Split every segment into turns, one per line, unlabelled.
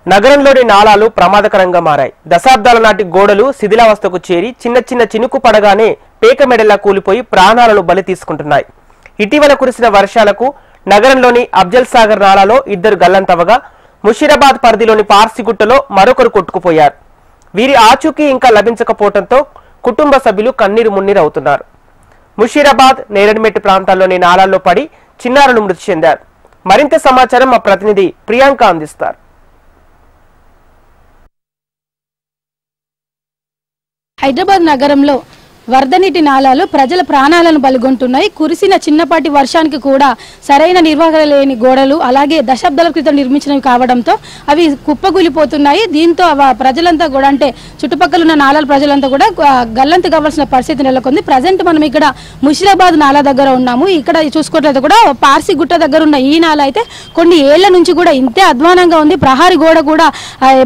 నగరంలోని నాలాలు ప్రమాదకరంగా మారాయి. దశాబ్దాల నాటి గోడలు శిథిలావస్థకు చేరి చిన్న చిన్న చినుకు పడగానే పేక మెడలా కూలిపోయి ప్రాణాలను బలి తీసుకుంటున్నాయి. ఇటీవల కురిసిన వర్షాలకు నగరంలోని అఫ్జల్ సాగర్ నాలాలో ఇద్దరు గల్లంతవగా ముషీరాబాద్ పరిధిలోని పార్సిగుట్టలో మరొకరు కొట్టుకుపోయారు. వీరి ఆచూకీ ఇంకా లభించకపోవడంతో కుటుంబ సభ్యులు కన్నీరు మున్నీరు అవుతున్నారు. ముషీరాబాద్ నేరేడ్మెట్ ప్రాంతాల్లోని నాలాల్లో పడి చిన్నారులు మృతి చెందారు. మరింత సమాచారం మా ప్రతినిధి ప్రియాంక అందిస్తారు.
హైదరాబాద్ నగరంలో వరద నీటి నాలాలు ప్రజల ప్రాణాలను బలిగొంటున్నాయి. కురిసిన చిన్నపాటి వర్షానికి కూడా సరైన నిర్వహణ లేని గోడలు అలాగే దశాబ్దాల క్రితం నిర్మించినవి కావడంతో అవి కుప్పగూలిపోతున్నాయి. దీంతో ప్రజలంతా కూడా అంటే చుట్టుపక్కల ఉన్న నాలాల ప్రజలంతా కూడా గల్లంతు కావాల్సిన పరిస్థితి నెలకొంది. ప్రజెంట్ మనం ఇక్కడ ముషీరాబాద్ నాలా దగ్గర ఉన్నాము. ఇక్కడ చూసుకున్నట్లయితే కూడా పార్సిగుట్ట దగ్గర ఉన్న ఈ నాల అయితే కొన్ని ఏళ్ల నుంచి కూడా ఇంతే అధ్వానంగా ఉంది. ప్రహారీ గోడ కూడా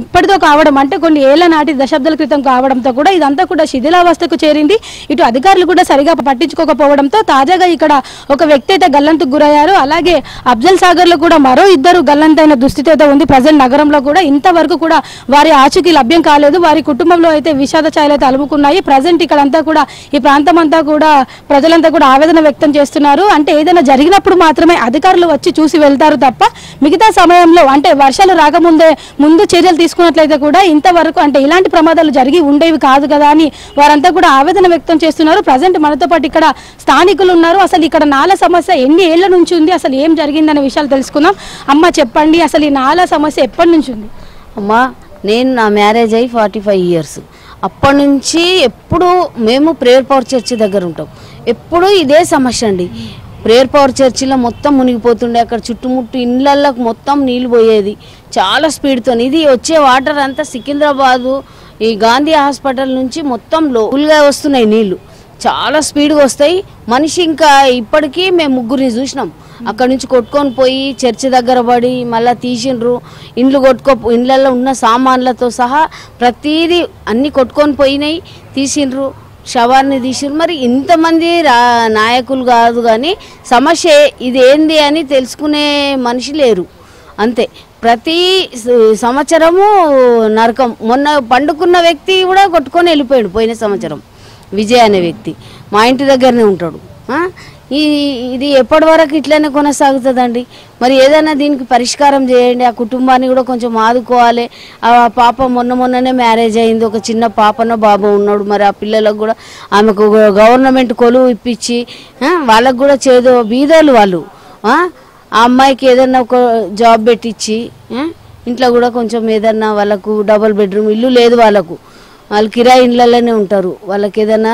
ఎప్పటితో కావడం అంటే కొన్ని ఏళ్ల నాటి దశాబ్దాల క్రితం కావడంతో కూడా ఇదంతా కూడా శిథిలావస్థకు చేరింది. ఇటు అధికారులు కూడా సరిగా పట్టించుకోకపోవడంతో తాజాగా ఇక్కడ ఒక వ్యక్తి అయితే గల్లంతుకు గురయ్యారు. అలాగే అఫ్జల్ సాగర్ లో కూడా మరో ఇద్దరు గల్లంతైన దుస్థితి అయితే ఉంది. ప్రజెంట్ నగరంలో కూడా ఇంతవరకు కూడా వారి ఆచూకీ లభ్యం కాలేదు. వారి కుటుంబంలో అయితే విషాద ఛాయలు అయితే అలుముకున్నాయి. ప్రజెంట్ ఇక్కడంతా కూడా ఈ ప్రాంతం అంతా కూడా ప్రజలంతా కూడా ఆవేదన వ్యక్తం చేస్తున్నారు. అంటే ఏదైనా జరిగినప్పుడు మాత్రమే అధికారులు వచ్చి చూసి వెళ్తారు తప్ప మిగతా సమయంలో అంటే వర్షాలు రాకముందే ముందు చర్యలు తీసుకున్నట్లయితే కూడా ఇంతవరకు అంటే ఇలాంటి ప్రమాదాలు జరిగి ఉండేవి కాదు కదా అని వారంతా కూడా ఆవేదన వ్యక్తం చేస్తున్నారు. ప్రజెంట్ మనతో పాటు ఇక్కడ స్థానికులు ఉన్నారు. అసలు ఇక్కడ నాలా సమస్య ఎన్ని ఏళ్ల నుంచి ఉంది, అసలు ఏం జరిగిందనే విషయాలు తెలుసుకుందాం. అమ్మ చెప్పండి, అసలు ఈ నాలా సమస్య ఎప్పటి నుంచి ఉంది?
అమ్మా నేను నా మ్యారేజ్ అయ్యి 45 years. అప్పటి నుంచి ఎప్పుడు మేము ప్రేయర్ పవర్ చర్చి దగ్గర ఉంటాం. ఎప్పుడు ఇదే సమస్య అండి. ప్రేయర్ పవర్ చర్చిలో మొత్తం మునిగిపోతుండే, అక్కడ చుట్టుముట్టు ఇళ్ళకు మొత్తం నీళ్ళు పోయేది చాలా స్పీడ్తో. ఇది వచ్చే వాటర్ అంతా సికింద్రాబాదు ఈ గాంధీ హాస్పిటల్ నుంచి మొత్తం లోగా వస్తున్నాయి నీళ్లు, చాలా స్పీడ్గా వస్తాయి. మనిషి ఇంకా ఇప్పటికీ మేము ముగ్గురిని చూసినాం. అక్కడ నుంచి కొట్టుకొని పోయి చర్చి దగ్గర పడి మళ్ళీ తీసిండ్రు. ఇండ్లలో ఉన్న సామాన్లతో సహా ప్రతిదీ అన్నీ కొట్టుకొని పోయినాయి, తీసిండ్రు, శవాన్ని తీసిండ్రు. మరి ఇంతమంది నాయకులు కాదు కానీ సమస్య ఇది ఏంది అని తెలుసుకునే మనిషి లేరు. అంతే, ప్రతి సంవత్సరము నరకం. మొన్న పండుకున్న వ్యక్తి కూడా కొట్టుకొని వెళ్ళిపోయాడు పోయిన సంవత్సరం. విజయ్ అనే వ్యక్తి మా ఇంటి దగ్గరనే ఉంటాడు. ఇది ఎప్పటి వరకు ఇట్లనే కొనసాగుతుందండి? మరి ఏదైనా దీనికి పరిష్కారం చేయండి. ఆ కుటుంబాన్ని కూడా కొంచెం ఆదుకోవాలి. ఆ పాప మొన్ననే మ్యారేజ్ అయింది, ఒక చిన్న పాపనో బాబు ఉన్నాడు. మరి ఆ పిల్లలకు కూడా ఆమెకు గవర్నమెంట్ కొలువు ఇప్పించి వాళ్ళకు కూడా చేదో బీదలు వాళ్ళు ఆ అమ్మాయికి ఏదన్నా ఒక జాబ్ పెట్టించి ఇంట్లో కూడా కొంచెం ఏదన్నా వాళ్ళకు డబుల్ బెడ్రూమ్ ఇల్లు లేదు, వాళ్ళు కిరాయి ఇళ్ళలోనే ఉంటారు. వాళ్ళకి ఏదైనా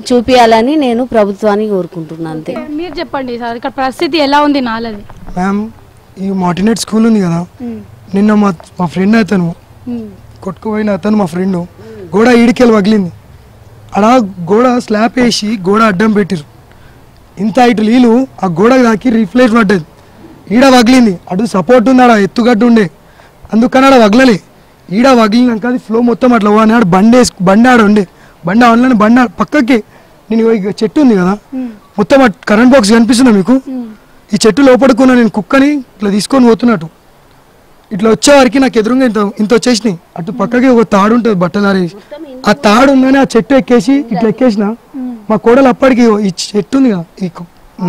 చూపించాలని నేను ప్రభుత్వాన్ని కోరుకుంటున్నాను. అంతే.
మీరు చెప్పండి సార్, ఇక్కడ పరిస్థితి ఎలా ఉంది నాలది?
మ్యామ్, ఈ మార్టినేట్ స్కూల్ ఉంది కదా, నిన్న మా ఫ్రెండ్ అతను కొట్టుకుపోయిన అతను మా ఫ్రెండ్ గోడ ఈడికెళ్ళి వగిలింది. అలా గోడ స్లాబ్ వేసి గోడ అడ్డం పెట్టిరు. ఇంత ఇటు నీళ్ళు ఆ గోడ తాకి రిఫ్లెక్ట్ పడ్డది, ఈడ వగిలింది. అటు సపోర్ట్ ఉంది, ఆడ ఎత్తుగట్టు ఉండే, అందుకని ఆడ వగలలే. ఈడ వగిలినాక అది ఫ్లో మొత్తం అట్లా పోని ఆడ బండి ఆడ ఉండే, బండి ఆన్లైన్ బండి పక్కకి నేను చెట్టు ఉంది కదా, మొత్తం కరెంట్ బాక్స్ కనిపిస్తుందా మీకు? ఈ చెట్టు లోపడుకున్నా నేను కుక్కని ఇట్లా తీసుకొని పోతున్నట్టు ఇట్లా వచ్చేవారికి నాకు ఎదురుగా ఇంత వచ్చేసినాయి. అటు పక్కకి ఒక తాడు ఉంటుంది బట్టలారేసి, ఆ తాడు ఉందని ఆ చెట్టు ఎక్కేసి ఇట్లా ఎక్కేసిన. మా కోడలు అప్పటికి ఈ చెట్టు ఉంది కదా, ఈ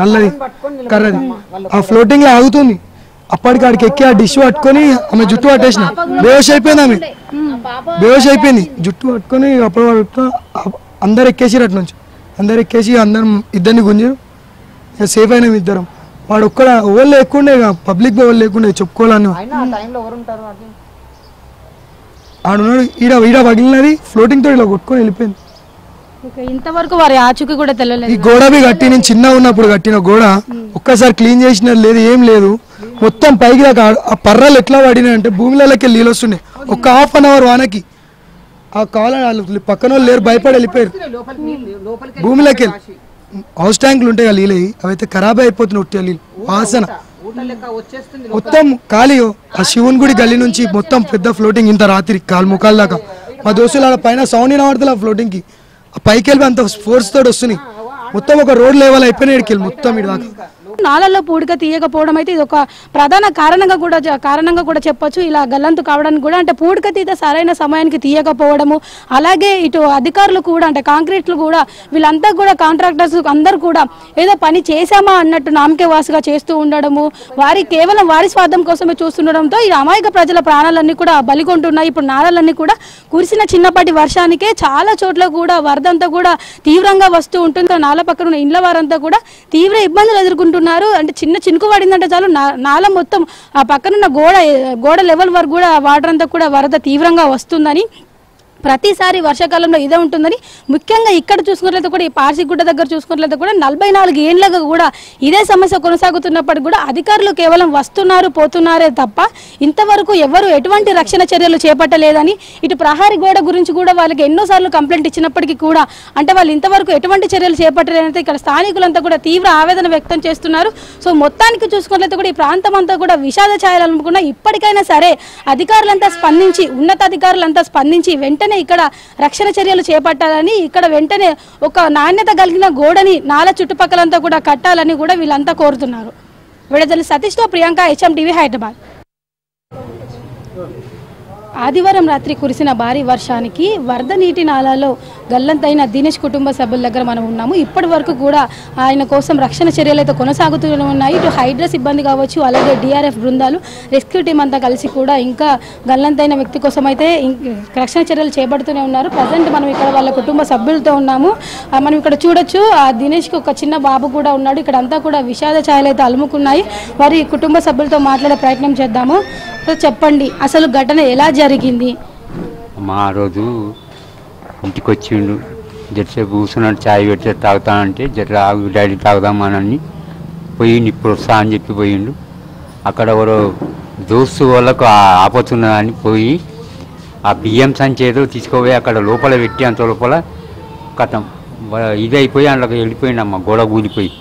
నల్లది కర్రది, ఆ ఫ్లోటింగ్ లో ఆగుతుంది. అప్పటికి ఆడికి ఎక్కి ఆ డిష్ పట్టుకొని ఆమె జుట్టు పట్టేసిన, బేహోష్ అయిపోయింది. ఆమె బేహోష్ అయిపోయింది, జుట్టు పట్టుకొని అప్పుడు అందరు ఎక్కేసి అటు నుంచి అందరు ఎక్కేసి అందరం ఇద్దరిని గుంజారు. ఇక సేఫ్ అయినాం ఇద్దరం. వాడు ఒక్కడ ఎవరు లేకుండే, పబ్లిక్ ఎవరు లేకుండే చెప్పుకోవాలని ఆడున్నాడు. ఈడ పగిలినది ఫ్లోటింగ్ తో ఇలా కొట్టుకొని వెళ్ళిపోయింది.
ఇంతవరకు వారి ఆచూకీ కూడా తెలియలేదు.
ఈ గోడ బి కట్టి నేను చిన్న ఉన్నప్పుడు కట్టిన గోడ ఒక్కసారి క్లీన్ చేసినది లేదు, ఏం లేదు. మొత్తం పైకి దాకా ఆ పర్రలు ఎట్లా పడినాయి అంటే భూమిలోకి నీళ్ళు వస్తుండే. ఒక ½ hour వానకి ఆ కాలం పక్కన వాళ్ళు లేరు, భయపడి వెళ్ళిపోయారు భూమిలోకి. హౌస్ ట్యాంకులు ఉంటాయి కదా నీళ్ళు, అవైతే ఖరాబ్ అయిపోతున్నాయి. ఉట్టి నీళ్ళు వాసన మొత్తం ఖాళీ. ఆ శివుని గుడి గల్లీ నుంచి మొత్తం పెద్ద ఫ్లోటింగ్ ఇంత రాత్రి ముఖాల దాకా. మా దోస్తులు ఆడ పైన సౌండ్ వినబడుతుంది ఆ ఫ్లోటింగ్ కి. ఆ పైకి వెళ్ళి అంత ఫోర్స్ తోటి వస్తున్నాయి. మొత్తం ఒక రోడ్ లెవెల్ అయిపోయినాయి ఇక్కడికి మొత్తం ఇటు దాకా.
నాలల్లో పూడిక తీయకపోవడం అయితే ఇది ఒక ప్రధాన కారణంగా కూడా చెప్పొచ్చు. ఇలా గల్లంతు కావడానికి కూడా అంటే పూడిక తీత సరైన సమయానికి తీయకపోవడము, అలాగే ఇటు అధికారులు కూడా అంటే కాంక్రీట్లు కూడా వీళ్ళంతా కూడా కాంట్రాక్టర్స్ అందరూ కూడా ఏదో పని చేశామా అన్నట్టు నామకే వాసుగా చేస్తూ ఉండడము, కేవలం వారి స్వార్థం కోసమే చూస్తుండడంతో ఈ అమాయక ప్రజల ప్రాణాలన్నీ కూడా బలిగొంటున్నాయి. ఇప్పుడు నాలలన్నీ కూడా కురిసిన చిన్నపాటి వర్షానికే చాలా చోట్ల కూడా వరద అంతా కూడా తీవ్రంగా వస్తూ ఉంటుంది. నాల పక్కన ఉన్న ఇండ్ల వారంతా కూడా తీవ్ర ఇబ్బందులు ఎదుర్కొంటున్నారు. అంటే చిన్న చినుకు పడిందంటే చాలు నాల మొత్తం ఆ పక్కనున్న గోడ లెవెల్ వరకు కూడా వాటర్ అంతా కూడా వరద తీవ్రంగా వస్తుందని, ప్రతిసారి వర్షాకాలంలో ఇదే ఉంటుందని, ముఖ్యంగా ఇక్కడ చూసుకున్నట్లయితే కూడా ఈ పార్సిగుడ్డ దగ్గర చూసుకున్నట్లయితే కూడా 44 ఏళ్లుగా కూడా ఇదే సమస్య కొనసాగుతున్నప్పటికీ కూడా అధికారులు కేవలం వస్తున్నారు పోతున్నారే తప్ప ఇంతవరకు ఎవరు ఎటువంటి రక్షణ చర్యలు చేపట్టలేదని, ఇటు ప్రహారీ గోడ గురించి కూడా వాళ్ళకి ఎన్నోసార్లు కంప్లైంట్ ఇచ్చినప్పటికీ కూడా అంటే వాళ్ళు ఇంతవరకు ఎటువంటి చర్యలు చేపట్టలేదంటే ఇక్కడ స్థానికులంతా కూడా తీవ్ర ఆవేదన వ్యక్తం చేస్తున్నారు. సో మొత్తానికి చూసుకున్నట్లయితే కూడా ఈ ప్రాంతం అంతా కూడా విషాద ఛాయలనుకున్నా ఇప్పటికైనా సరే అధికారులంతా స్పందించి ఉన్నతాధికారులంతా స్పందించి వెంటనే ఇక్కడ రక్షణ చర్యలు చేపట్టాలని, ఇక్కడ వెంటనే ఒక నాణ్యత కలిగిన గోడని నాల చుట్టుపక్కలంతా కూడా కట్టాలని కూడా వీళ్ళంతా కోరుతున్నారు. విడుదల సతీష్తో ప్రియాంక, HM TV, హైదరాబాద్. ఆదివారం రాత్రి కురిసిన భారీ వర్షానికి వరద నీటి నాలాలో గల్లంతైన దినేష్ కుటుంబ సభ్యుల దగ్గర మనం ఉన్నాము. ఇప్పటి వరకు కూడా ఆయన కోసం రక్షణ చర్యలు అయితే కొనసాగుతూనే ఉన్నాయి. ఇటు హైడ్రా సిబ్బంది కావచ్చు, అలాగే DRF బృందాలు, రెస్క్యూ టీం అంతా కలిసి కూడా ఇంకా గల్లంతైన వ్యక్తి కోసం అయితే రక్షణ చర్యలు చేపడుతూనే ఉన్నారు. ప్రజెంట్ మనం ఇక్కడ వాళ్ళ కుటుంబ సభ్యులతో ఉన్నాము. మనం ఇక్కడ చూడొచ్చు ఆ దినేష్కి ఒక చిన్న బాబు కూడా ఉన్నాడు. ఇక్కడ అంతా కూడా విషాద ఛాయలు అయితే అలుముకున్నాయి. వారి కుటుంబ సభ్యులతో మాట్లాడే ప్రయత్నం చేద్దాము. చెప్పండి, అసలు ఘటన ఎలా జరిగింది?
మా రోజు ఇంటికి వచ్చిండు, జరసేపు కూర్చున్నాడు, ఛాయ్ పెడితే తాగుతానంటే జర ఆగు డాడీ తాగుదామని పోయిండు. ఇప్పుడు వస్తా అని చెప్పి పోయిండు. అక్కడ ఎవరో దోస్తు వాళ్ళకు ఆపతున్నదని పోయి ఆ బియ్యం సంచి ఏదో తీసుకుపోయి అక్కడ లోపల పెట్టి అంత లోపల కథం ఇది అయిపోయి అందులోకి వెళ్ళిపోయిండమ్మ, గోడ కూలిపోయి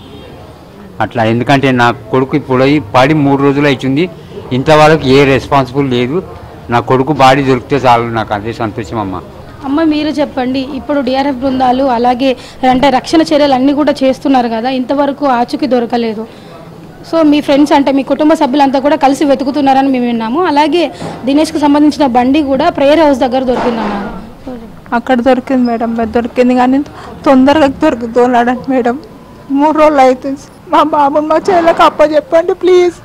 అట్లా. ఎందుకంటే నా కొడుకు ఇప్పుడు పడి 3 రోజులు అవుతుంది, ఇంతవరకు ఏ రెస్పాన్సిబుల్ లేదు. నా కొడుకు బాడీ దొరికితే చాలు, నాకు అదే సంతోషం అమ్మ.
అమ్మ మీరు చెప్పండి, ఇప్పుడు DRF బృందాలు అలాగే అంటే రక్షణ చర్యలు అన్నీ కూడా చేస్తున్నారు కదా, ఇంతవరకు ఆచూకీ దొరకలేదు. సో మీ ఫ్రెండ్స్ అంటే మీ కుటుంబ సభ్యులంతా కూడా కలిసి వెతుకుతున్నారని మేము విన్నాము. అలాగే దినేష్కి సంబంధించిన బండి కూడా ప్రేయర్ హౌస్ దగ్గర దొరికిందన్నారు.
అక్కడ దొరికింది మేడం, దొరికింది కానీ తొందరగా దొరుకుతున్నాడు మేడం. 3 రోజులు అవుతుంది. మా బాబుని మా చెల్లెకి అప్పచెప్పండి ప్లీజ్,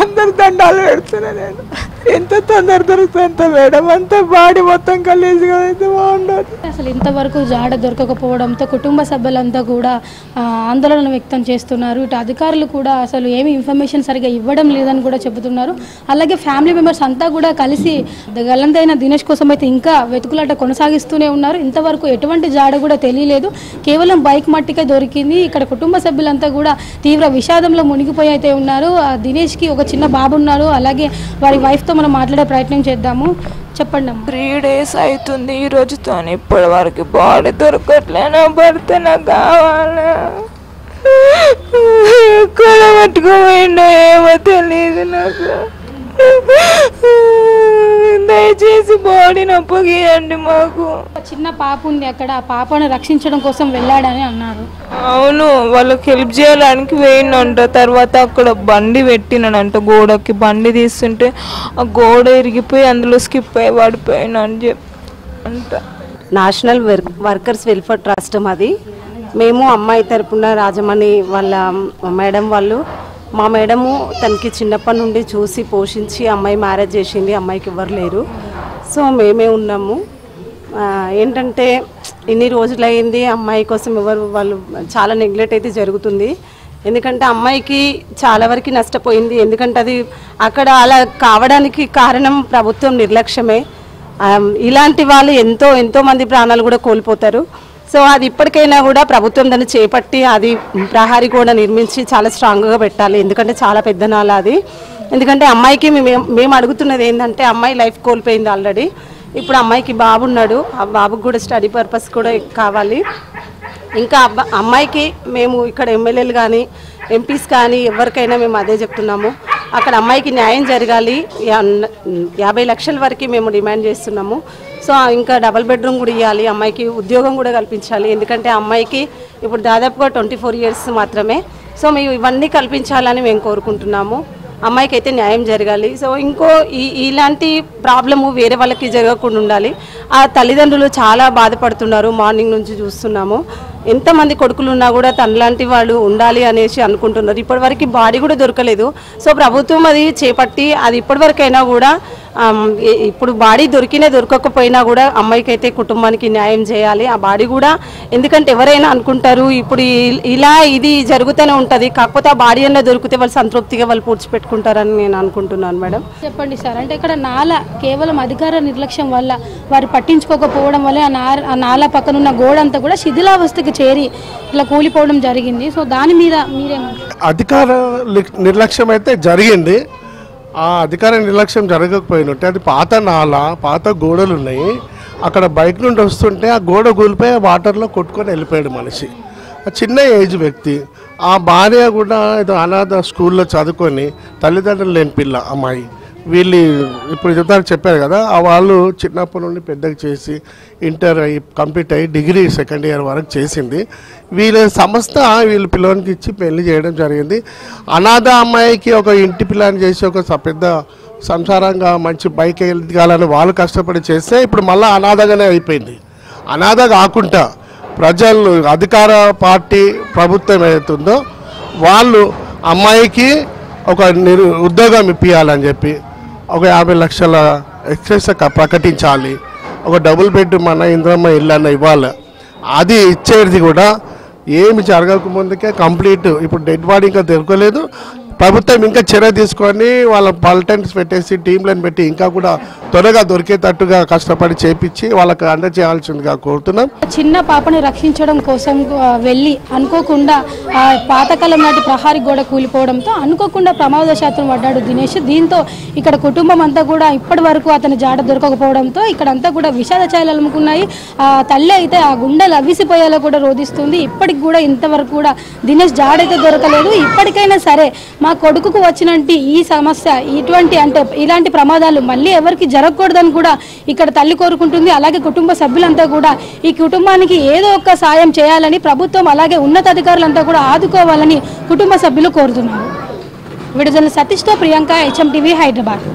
అందరు దండాలు పెడుతున్నా. నేను ఎంత తొందర దొరుకుతుంది అంత మేడం, అంత బాడీ మొత్తం గలీజ్గా అయితే బాగుండదు.
అసలు ఇంతవరకు జాడ దొరకకపోవడంతో కుటుంబ సభ్యులంతా కూడా ఆందోళన వ్యక్తం చేస్తున్నారు. ఇటు అధికారులు కూడా అసలు ఏమి ఇన్ఫర్మేషన్ సరిగా ఇవ్వడం లేదని కూడా చెబుతున్నారు. అలాగే ఫ్యామిలీ మెంబర్స్ అంతా కూడా కలిసి గల్లంతైన దినేష్ కోసం అయితే ఇంకా వెతుకులాట కొనసాగిస్తూనే ఉన్నారు. ఇంతవరకు ఎటువంటి జాడ కూడా తెలియలేదు, కేవలం బైక్ మట్టికే దొరికింది. ఇక్కడ కుటుంబ సభ్యులంతా కూడా తీవ్ర విషాదంలో మునిగిపోయి అయితే ఉన్నారు. దినేష్కి ఒక చిన్న బాబు ఉన్నారు, అలాగే వారి వైఫ్తో మనం మాట్లాడే ప్రయత్నం చేద్దాము. చెప్పండి అమ్మ.
3 days అవుతుంది ఈ రోజుతో, ఇప్పటి వరకు బాడీ దొరకట్లే. నా భర్త నాకు కావాలి. ఎక్కడ పట్టుకోపోయిండో ఏమో తెలియదు నాకు. దయచేసి బాడీని అప్పగియండి మాకు.
చిన్న పాప ఉంది అక్కడ, ఆ పాపను రక్షించడం కోసం వెళ్ళాడని అన్నారు.
అవును, వాళ్ళకి హెల్ప్ చేయడానికి వేయిండంట. తర్వాత అక్కడ బండి పెట్టినాడంట, గోడకి బండి తీస్తుంటే ఆ గోడ ఇరిగిపోయి అందులో స్కిప్ అయ్యి పడిపోయినా అని చెప్పి అంట.
నేషనల్ వర్కర్స్ వెల్ఫేర్ ట్రస్ట్ మాది. మేము అమ్మాయి తరపున రాజమణి వాళ్ళ మేడం వాళ్ళు, మా మేడము తనకి చిన్నప్పటి నుండి చూసి పోషించి అమ్మాయి మ్యారేజ్ చేసింది. అమ్మాయికి ఎవరు లేరు, సో మేమే ఉన్నాము. ఏంటంటే ఇన్ని రోజులైంది అమ్మాయి కోసం వాళ్ళు చాలా నెగ్లెక్ట్ అయితే జరుగుతుంది. ఎందుకంటే అమ్మాయికి చాలా వరకు నష్టపోయింది. ఎందుకంటే అది అక్కడ అలా కావడానికి కారణం ప్రభుత్వం నిర్లక్ష్యమే. ఇలాంటి వాళ్ళు ఎంతో మంది ప్రాణాలు కూడా కోల్పోతారు. సో అది ఇప్పటికైనా కూడా ప్రభుత్వం దాన్ని చేపట్టి అది ప్రహారీ కూడా నిర్మించి చాలా స్ట్రాంగ్గా పెట్టాలి. ఎందుకంటే చాలా పెద్ద నాల అది. ఎందుకంటే అమ్మాయికి మేము అడుగుతున్నది ఏంటంటే అమ్మాయి లైఫ్ కోల్పోయింది ఆల్రెడీ. ఇప్పుడు అమ్మాయికి బాబు ఉన్నాడు, ఆ బాబుకి కూడా స్టడీ పర్పస్ కూడా కావాలి. ఇంకా అమ్మాయికి మేము ఇక్కడ ఎమ్మెల్యేలు కానీ ఎంపీస్ కానీ ఎవరికైనా మేము అదే చెప్తున్నాము, అక్కడ అమ్మాయికి న్యాయం జరగాలి. 50 లక్షల వరకు మేము డిమాండ్ చేస్తున్నాము. సో ఇంకా డబుల్ బెడ్రూమ్ కూడా ఇవ్వాలి, అమ్మాయికి ఉద్యోగం కూడా కల్పించాలి. ఎందుకంటే అమ్మాయికి ఇప్పుడు దాదాపుగా 24 years మాత్రమే. సో మేము ఇవన్నీ కల్పించాలని మేము కోరుకుంటున్నాము. అమ్మాయికి అయితే న్యాయం జరగాలి. సో ఇంకో ఇలాంటి ప్రాబ్లము వేరే వాళ్ళకి జరగకుండా ఉండాలి. ఆ తల్లిదండ్రులు చాలా బాధపడుతున్నారు. మార్నింగ్ నుంచి చూస్తున్నాము. ఎంతమంది కొడుకులు ఉన్నా కూడా తనలాంటి వాళ్ళు ఉండాలి అనేసి అనుకుంటున్నారు. ఇప్పటివరకు బాడీ కూడా దొరకలేదు. సో ప్రభుత్వం అది చేపట్టి అది ఇప్పటివరకైనా కూడా ఇప్పుడు బాడీ దొరకకపోయినా కూడా అమ్మాయికి అయితే కుటుంబానికి న్యాయం చేయాలి. ఆ బాడీ కూడా ఎందుకంటే ఎవరైనా అనుకుంటారు ఇప్పుడు ఇది జరుగుతూనే ఉంటుంది, కాకపోతే ఆ బాడీ అన్న దొరికితే వాళ్ళు సంతృప్తిగా వాళ్ళు పూడ్చిపెట్టుకుంటారని నేను అనుకుంటున్నాను. మేడం
చెప్పండి సార్, అంటే ఇక్కడ నాలా కేవలం అధికార నిర్లక్ష్యం వల్ల వారు పట్టించుకోకపోవడం వల్ల ఆ నాలా పక్కన ఉన్న గోడ అంతా కూడా శిథిలావస్థకి చేరి ఇట్లా కూలిపోవడం జరిగింది. సో దాని మీద మీరేమంటారు?
అధికార నిర్లక్ష్యం అయితే జరిగింది. ఆ అధికార నిర్లక్ష్యం జరగకపోయినట్టే అది పాత నాల, పాత గోడలు ఉన్నాయి. అక్కడ బైక్ నుండి వస్తుంటే ఆ గోడ కూలిపోయి వాటర్లో కొట్టుకొని వెళ్ళిపోయాడు మనిషి. చిన్న ఏజ్ వ్యక్తి. ఆ భార్య కూడా ఏదో అనాథ స్కూల్లో చదువుకొని తల్లిదండ్రులు లేని పిల్ల అమ్మాయి. వీళ్ళు ఇప్పుడు చెప్పారు కదా, వాళ్ళు చిన్నప్పటి నుండి పెద్దగా చేసి ఇంటర్ కంప్లీట్ అయ్యి డిగ్రీ సెకండ్ ఇయర్ వరకు చేసింది. వీళ్ళ సంస్థ వీళ్ళ పిల్లలకి ఇచ్చి పెళ్లి చేయడం జరిగింది. అనాథ అమ్మాయికి ఒక ఇంటి పిల్లని చేసి ఒక పెద్ద సంసారంగా మంచి బైక్ ఎదగాలని వాళ్ళు కష్టపడి చేస్తే ఇప్పుడు మళ్ళీ అనాథగానే అయిపోయింది. అనాథ కాకుండా ప్రజలు అధికార పార్టీ ప్రభుత్వం ఏదైతుందో వాళ్ళు అమ్మాయికి ఒక ఉద్యోగం ఇప్పించాలని చెప్పి ఒక 50 లక్షల ఎక్స్ప్రెస్ ప్రకటించాలి. ఒక డబుల్ బెడ్ మన ఇంద్రమ్మ ఇల్లు అన్న ఇవ్వాలి. అది ఇచ్చేది కూడా ఏమి జరగకముందుకే కంప్లీట్. ఇప్పుడు డెడ్ బాడీ ఇంకా దొరకలేదు. ప్రభుత్వం ఇంకా చర్య తీసుకొని వాళ్ళ పాలిటెన్స్ పెట్టేసి టీంలను పెట్టి ఇంకా కూడా త్వరగా దొరికేటట్టుగా కష్టపడి చేపించి వాళ్ళకి అందజేయాల్సిందిగా కోరుతున్నాం.
చిన్న పాపని రక్షించడం కోసం వెళ్ళి అనుకోకుండా పాతకాలం నాటి ప్రహారీ గోడ కూలిపోవడంతో అనుకోకుండా ప్రమాదశాతం పడ్డాడు దినేష్. దీంతో ఇక్కడ కుటుంబం అంతా కూడా ఇప్పటి వరకు అతని జాడ దొరకకపోవడంతో ఇక్కడంతా కూడా విషాద ఛాయలు అలుముకున్నాయి. ఆ తల్లి అయితే ఆ గుండెలు అవిసిపోయేలా కూడా రోధిస్తుంది. ఇప్పటికి కూడా ఇంతవరకు కూడా దినేష్ జాడైతే దొరకలేదు. ఇప్పటికైనా సరే మా కొడుకుకు వచ్చినట్టు ఈ సమస్య ఇలాంటి ప్రమాదాలు మళ్ళీ ఎవరికి జరగకూడదని కూడా ఇక్కడ తల్లి కోరుకుంటుంది. అలాగే కుటుంబ సభ్యులంతా కూడా ఈ కుటుంబానికి ఏదో ఒక సాయం చేయాలని ప్రభుత్వం అలాగే ఉన్నతాధికారులంతా కూడా ఆదుకోవాలని కుటుంబ సభ్యులు కోరుతున్నారు. విడుదల సతీష్తో ప్రియాంక, HM TV, హైదరాబాద్.